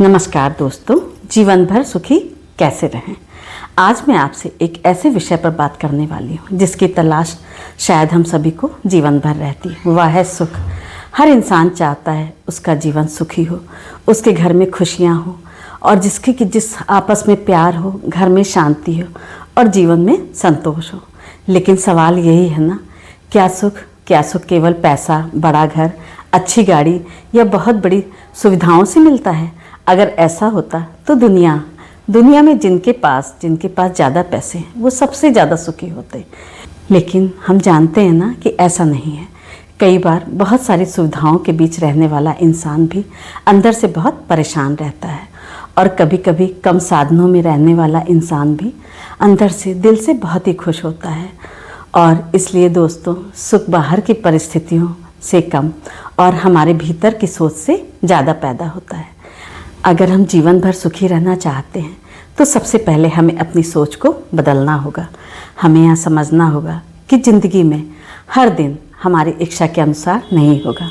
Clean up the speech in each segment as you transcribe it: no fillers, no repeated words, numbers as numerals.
नमस्कार दोस्तों, जीवन भर सुखी कैसे रहें। आज मैं आपसे एक ऐसे विषय पर बात करने वाली हूँ जिसकी तलाश शायद हम सभी को जीवन भर रहती है। वह है सुख। हर इंसान चाहता है उसका जीवन सुखी हो, उसके घर में खुशियाँ हो और जिस आपस में प्यार हो, घर में शांति हो और जीवन में संतोष हो। लेकिन सवाल यही है ना, क्या सुख केवल पैसा, बड़ा घर, अच्छी गाड़ी या बहुत बड़ी सुविधाओं से मिलता है? अगर ऐसा होता तो दुनिया में जिनके पास ज़्यादा पैसे हैं वो सबसे ज़्यादा सुखी होते। लेकिन हम जानते हैं ना कि ऐसा नहीं है। कई बार बहुत सारी सुविधाओं के बीच रहने वाला इंसान भी अंदर से बहुत परेशान रहता है और कभी कभी कम साधनों में रहने वाला इंसान भी अंदर से, दिल से बहुत ही खुश होता है। और इसलिए दोस्तों, सुख बाहर की परिस्थितियों से कम और हमारे भीतर की सोच से ज़्यादा पैदा होता है। अगर हम जीवन भर सुखी रहना चाहते हैं तो सबसे पहले हमें अपनी सोच को बदलना होगा। हमें यह समझना होगा कि ज़िंदगी में हर दिन हमारी इच्छा के अनुसार नहीं होगा।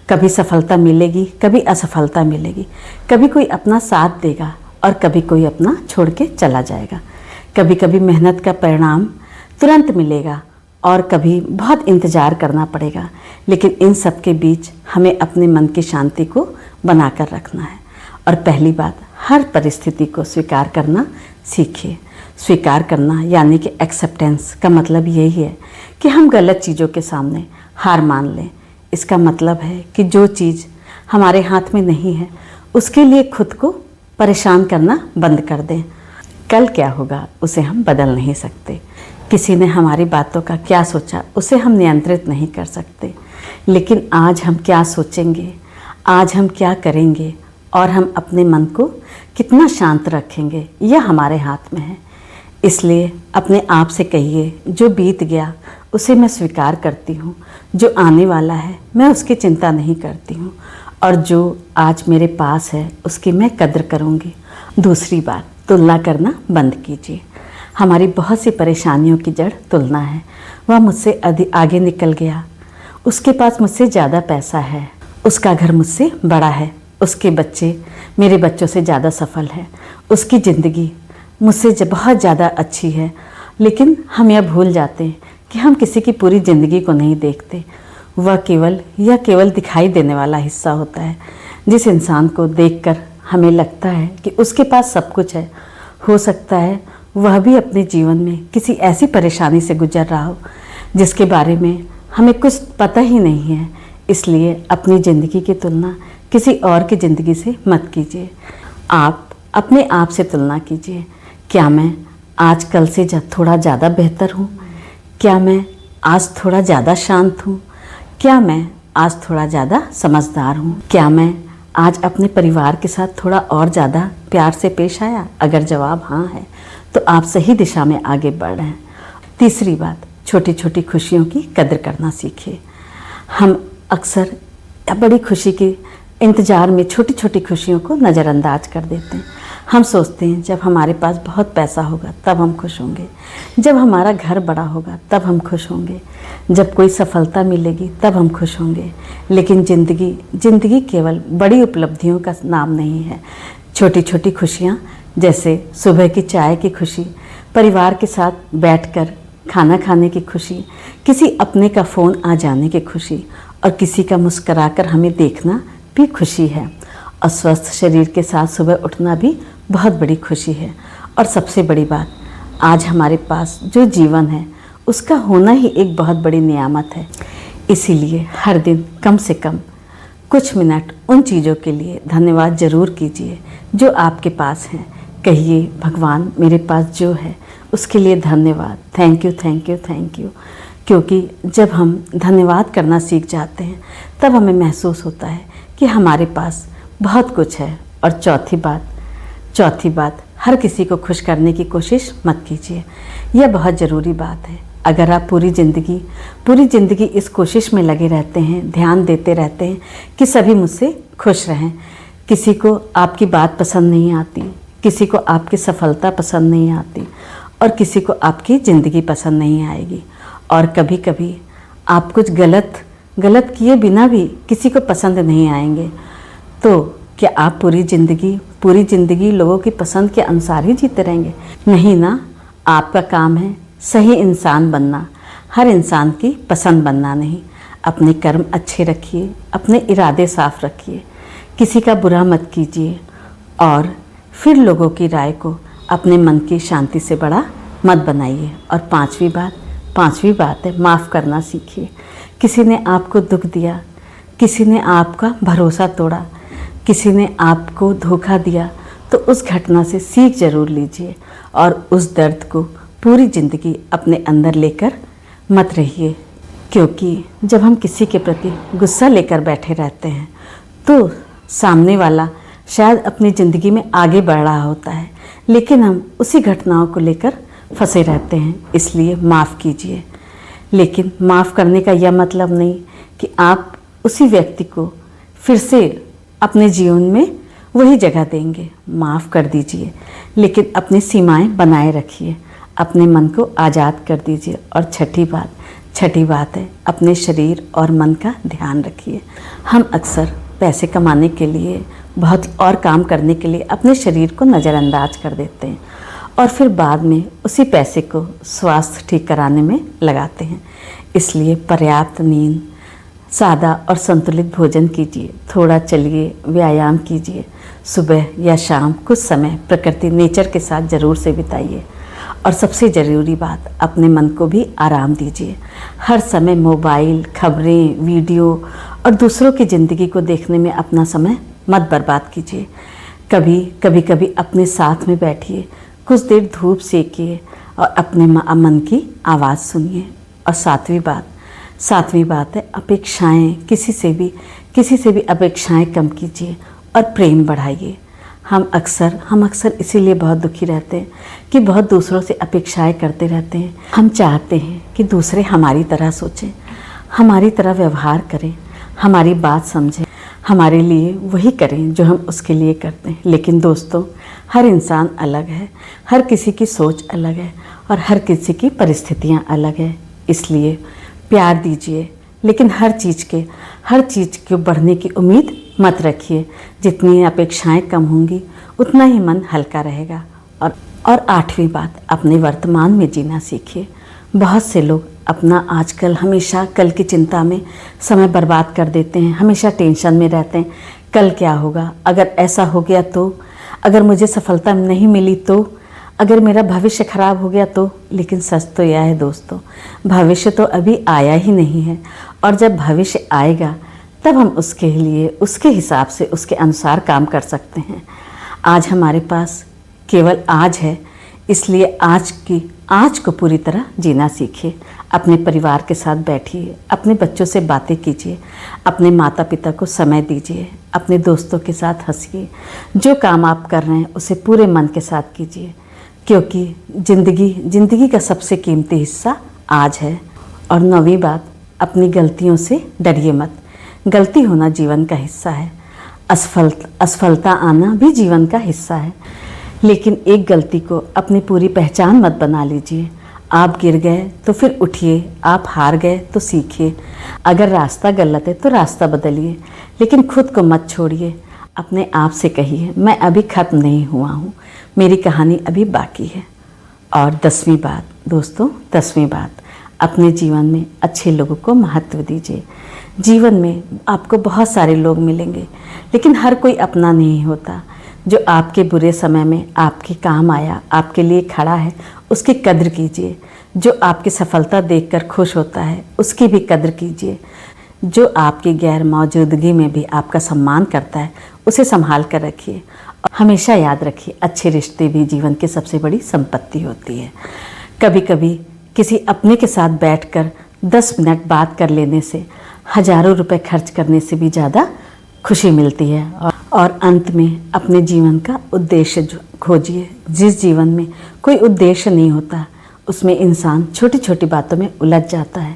कभी सफलता मिलेगी, कभी असफलता मिलेगी, कभी कोई अपना साथ देगा और कभी कोई अपना छोड़ के चला जाएगा। कभी कभी मेहनत का परिणाम तुरंत मिलेगा और कभी बहुत इंतज़ार करना पड़ेगा। लेकिन इन सब के बीच हमें अपने मन की शांति को बनाकर रखना है। और पहली बात, हर परिस्थिति को स्वीकार करना सीखिए। स्वीकार करना यानी कि एक्सेप्टेंस का मतलब यही है कि हम गलत चीज़ों के सामने हार मान लें। इसका मतलब है कि जो चीज़ हमारे हाथ में नहीं है उसके लिए खुद को परेशान करना बंद कर दें। कल क्या होगा उसे हम बदल नहीं सकते। किसी ने हमारी बातों का क्या सोचा उसे हम नियंत्रित नहीं कर सकते। लेकिन आज हम क्या सोचेंगे, आज हम क्या करेंगे और हम अपने मन को कितना शांत रखेंगे, यह हमारे हाथ में है। इसलिए अपने आप से कहिए, जो बीत गया उसे मैं स्वीकार करती हूँ, जो आने वाला है मैं उसकी चिंता नहीं करती हूँ और जो आज मेरे पास है उसकी मैं कद्र करूँगी। दूसरी बात, तुलना करना बंद कीजिए। हमारी बहुत सी परेशानियों की जड़ तुलना है। वह मुझसे आगे निकल गया, उसके पास मुझसे ज़्यादा पैसा है, उसका घर मुझसे बड़ा है, उसके बच्चे मेरे बच्चों से ज़्यादा सफल है, उसकी ज़िंदगी मुझसे बहुत ज़्यादा अच्छी है। लेकिन हम यह भूल जाते हैं कि हम किसी की पूरी ज़िंदगी को नहीं देखते। वह केवल दिखाई देने वाला हिस्सा होता है। जिस इंसान को देखकर हमें लगता है कि उसके पास सब कुछ है, हो सकता है वह भी अपने जीवन में किसी ऐसी परेशानी से गुजर रहा हो जिसके बारे में हमें कुछ पता ही नहीं है। इसलिए अपनी ज़िंदगी की तुलना किसी और की ज़िंदगी से मत कीजिए। आप अपने आप से तुलना कीजिए। क्या मैं आज कल से थोड़ा ज़्यादा बेहतर हूँ? क्या मैं आज थोड़ा ज़्यादा शांत हूँ? क्या मैं आज थोड़ा ज़्यादा समझदार हूँ? क्या मैं आज अपने परिवार के साथ थोड़ा और ज़्यादा प्यार से पेश आया? अगर जवाब हाँ है तो आप सही दिशा में आगे बढ़ रहे हैं। तीसरी बात, छोटी छोटी खुशियों की कद्र करना सीखिए। हम अक्सर बड़ी खुशी के इंतज़ार में छोटी छोटी खुशियों को नज़रअंदाज कर देते हैं। हम सोचते हैं जब हमारे पास बहुत पैसा होगा तब हम खुश होंगे, जब हमारा घर बड़ा होगा तब हम खुश होंगे, जब कोई सफलता मिलेगी तब हम खुश होंगे। लेकिन ज़िंदगी केवल बड़ी उपलब्धियों का नाम नहीं है। छोटी छोटी खुशियाँ, जैसे सुबह की चाय की खुशी, परिवार के साथ बैठकर खाना खाने की खुशी, किसी अपने का फ़ोन आ जाने की खुशी और किसी का मुस्कराकर हमें देखना भी खुशी है। और स्वस्थ शरीर के साथ सुबह उठना भी बहुत बड़ी खुशी है। और सबसे बड़ी बात, आज हमारे पास जो जीवन है उसका होना ही एक बहुत बड़ी नियामत है। इसीलिए हर दिन कम से कम कुछ मिनट उन चीज़ों के लिए धन्यवाद ज़रूर कीजिए जो आपके पास हैं। कहिए, भगवान मेरे पास जो है उसके लिए धन्यवाद, thank you thank you thank you. क्योंकि जब हम धन्यवाद करना सीख जाते हैं तब हमें महसूस होता है कि हमारे पास बहुत कुछ है। और चौथी बात, हर किसी को खुश करने की कोशिश मत कीजिए। यह बहुत ज़रूरी बात है। अगर आप पूरी ज़िंदगी इस कोशिश में लगे रहते हैं, ध्यान देते रहते हैं कि सभी मुझसे खुश रहें, किसी को आपकी बात पसंद नहीं आती, किसी को आपकी सफलता पसंद नहीं आती और किसी को आपकी ज़िंदगी पसंद नहीं आएगी, और कभी कभी आप कुछ गलत किए बिना भी किसी को पसंद नहीं आएंगे, तो क्या आप पूरी ज़िंदगी लोगों की पसंद के अनुसार ही जीते रहेंगे? नहीं ना, आपका काम है सही इंसान बनना, हर इंसान की पसंद बनना नहीं। अपने कर्म अच्छे रखिए, अपने इरादे साफ रखिए, किसी का बुरा मत कीजिए और फिर लोगों की राय को अपने मन की शांति से बड़ा मत बनाइए। और पांचवी बात है, माफ़ करना सीखिए। किसी ने आपको दुख दिया, किसी ने आपका भरोसा तोड़ा, किसी ने आपको धोखा दिया, तो उस घटना से सीख ज़रूर लीजिए और उस दर्द को पूरी ज़िंदगी अपने अंदर लेकर मत रहिए। क्योंकि जब हम किसी के प्रति गुस्सा लेकर बैठे रहते हैं तो सामने वाला शायद अपनी ज़िंदगी में आगे बढ़ रहा होता है, लेकिन हम उसी घटनाओं को लेकर फंसे रहते हैं। इसलिए माफ़ कीजिए। लेकिन माफ़ करने का यह मतलब नहीं कि आप उसी व्यक्ति को फिर से अपने जीवन में वही जगह देंगे। माफ़ कर दीजिए, लेकिन अपनी सीमाएं बनाए रखिए, अपने मन को आज़ाद कर दीजिए। और छठी बात है, अपने शरीर और मन का ध्यान रखिए। हम अक्सर पैसे कमाने के लिए, बहुत और काम करने के लिए अपने शरीर को नज़रअंदाज कर देते हैं और फिर बाद में उसी पैसे को स्वास्थ्य ठीक कराने में लगाते हैं। इसलिए पर्याप्त नींद, सादा और संतुलित भोजन कीजिए, थोड़ा चलिए, व्यायाम कीजिए, सुबह या शाम कुछ समय प्रकृति नेचर के साथ ज़रूर से बिताइए। और सबसे ज़रूरी बात, अपने मन को भी आराम दीजिए। हर समय मोबाइल, खबरें, वीडियो और दूसरों की ज़िंदगी को देखने में अपना समय मत बर्बाद कीजिए। कभी अपने साथ में बैठिए, कुछ देर धूप सेकिए और अपने मन की आवाज़ सुनिए। और सातवीं बात है, अपेक्षाएं, किसी से भी अपेक्षाएं कम कीजिए और प्रेम बढ़ाइए। हम अक्सर इसीलिए बहुत दुखी रहते हैं कि बहुत दूसरों से अपेक्षाएं करते रहते हैं। हम चाहते हैं कि दूसरे हमारी तरह सोचें, हमारी तरह व्यवहार करें, हमारी बात समझें, हमारे लिए वही करें जो हम उसके लिए करते हैं। लेकिन दोस्तों, हर इंसान अलग है, हर किसी की सोच अलग है और हर किसी की परिस्थितियाँ अलग है। इसलिए प्यार दीजिए, लेकिन हर चीज़ के बढ़ने की उम्मीद मत रखिए। जितनी अपेक्षाएं कम होंगी उतना ही मन हल्का रहेगा। और आठवीं बात, अपने वर्तमान में जीना सीखिए। बहुत से लोग अपना आजकल हमेशा कल की चिंता में समय बर्बाद कर देते हैं, हमेशा टेंशन में रहते हैं। कल क्या होगा, अगर ऐसा हो गया तो, अगर मुझे सफलता नहीं मिली तो, अगर मेरा भविष्य खराब हो गया तो। लेकिन सच तो यह है दोस्तों, भविष्य तो अभी आया ही नहीं है और जब भविष्य आएगा तब हम उसके लिए, उसके हिसाब से, उसके अनुसार काम कर सकते हैं। आज हमारे पास केवल आज है, इसलिए आज को पूरी तरह जीना सीखिए। अपने परिवार के साथ बैठिए, अपने बच्चों से बातें कीजिए, अपने माता पिता को समय दीजिए, अपने दोस्तों के साथ हंसिए। जो काम आप कर रहे हैं उसे पूरे मन के साथ कीजिए, क्योंकि ज़िंदगी का सबसे कीमती हिस्सा आज है। और 9वीं बात, अपनी गलतियों से डरिए मत। गलती होना जीवन का हिस्सा है, असफलता आना भी जीवन का हिस्सा है। लेकिन एक गलती को अपनी पूरी पहचान मत बना लीजिए। आप गिर गए तो फिर उठिए, आप हार गए तो सीखिए। अगर रास्ता गलत है तो रास्ता बदलिए, लेकिन खुद को मत छोड़िए। अपने आप से कहिए, मैं अभी ख़त्म नहीं हुआ हूँ, मेरी कहानी अभी बाकी है। और 10वीं बात दोस्तों, 10वीं बात, अपने जीवन में अच्छे लोगों को महत्व दीजिए। जीवन में आपको बहुत सारे लोग मिलेंगे, लेकिन हर कोई अपना नहीं होता। जो आपके बुरे समय में आपके काम आया, आपके लिए खड़ा है, उसकी कद्र कीजिए। जो आपकी सफलता देखकर खुश होता है, उसकी भी कद्र कीजिए। जो आपकी गैर मौजूदगी में भी आपका सम्मान करता है, उसे संभाल कर रखिए। और हमेशा याद रखिए, अच्छे रिश्ते भी जीवन की सबसे बड़ी संपत्ति होती है। कभी कभी किसी अपने के साथ बैठकर 10 मिनट बात कर लेने से हज़ारों रुपए खर्च करने से भी ज़्यादा खुशी मिलती है। और अंत में अपने जीवन का उद्देश्य खोजिए। जिस जीवन में कोई उद्देश्य नहीं होता, उसमें इंसान छोटी छोटी बातों में उलझ जाता है।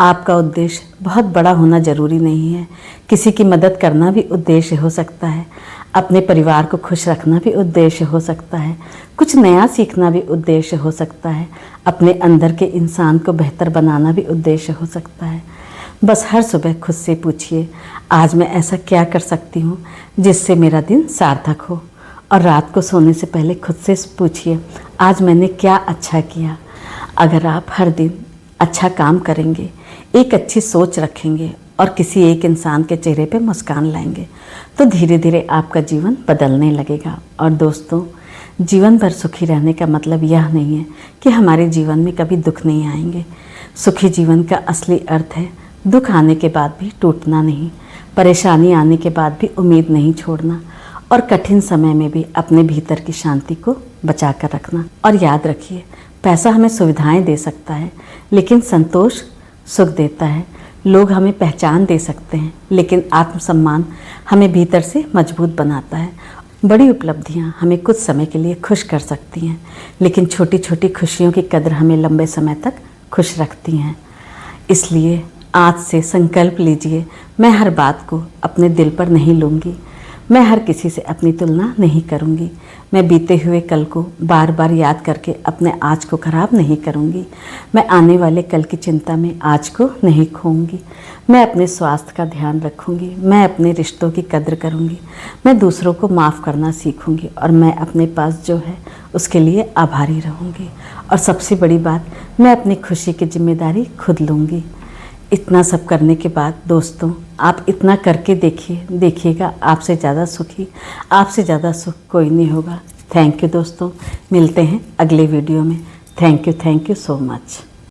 आपका उद्देश्य बहुत बड़ा होना ज़रूरी नहीं है। किसी की मदद करना भी उद्देश्य हो सकता है, अपने परिवार को खुश रखना भी उद्देश्य हो सकता है, कुछ नया सीखना भी उद्देश्य हो सकता है, अपने अंदर के इंसान को बेहतर बनाना भी उद्देश्य हो सकता है। बस हर सुबह खुद से पूछिए, आज मैं ऐसा क्या कर सकती हूँ जिससे मेरा दिन सार्थक हो। और रात को सोने से पहले खुद से पूछिए, आज मैंने क्या अच्छा किया। अगर आप हर दिन अच्छा काम करेंगे, एक अच्छी सोच रखेंगे और किसी एक इंसान के चेहरे पे मुस्कान लाएंगे, तो धीरे धीरे आपका जीवन बदलने लगेगा। और दोस्तों, जीवन भर सुखी रहने का मतलब यह नहीं है कि हमारे जीवन में कभी दुख नहीं आएंगे। सुखी जीवन का असली अर्थ है दुख आने के बाद भी टूटना नहीं, परेशानी आने के बाद भी उम्मीद नहीं छोड़ना, और कठिन समय में भी अपने भीतर की शांति को बचा कर रखना। और याद रखिए, पैसा हमें सुविधाएं दे सकता है, लेकिन संतोष सुख देता है। लोग हमें पहचान दे सकते हैं, लेकिन आत्मसम्मान हमें भीतर से मजबूत बनाता है। बड़ी उपलब्धियां हमें कुछ समय के लिए खुश कर सकती हैं, लेकिन छोटी छोटी खुशियों की कदर हमें लंबे समय तक खुश रखती हैं। इसलिए आज से संकल्प लीजिए, मैं हर बात को अपने दिल पर नहीं लूँगी, मैं हर किसी से अपनी तुलना नहीं करूँगी, मैं बीते हुए कल को बार बार याद करके अपने आज को खराब नहीं करूँगी, मैं आने वाले कल की चिंता में आज को नहीं खोऊंगी, मैं अपने स्वास्थ्य का ध्यान रखूँगी, मैं अपने रिश्तों की कद्र करूँगी, मैं दूसरों को माफ़ करना सीखूँगी, और मैं अपने पास जो है उसके लिए आभारी रहूँगी। और सबसे बड़ी बात, मैं अपनी खुशी की जिम्मेदारी खुद लूँगी। इतना सब करने के बाद दोस्तों, आप इतना करके देखिएगा, आपसे ज़्यादा सुखी, आपसे ज़्यादा सुख कोई नहीं होगा। थैंक यू दोस्तों, मिलते हैं अगले वीडियो में। Thank you so much.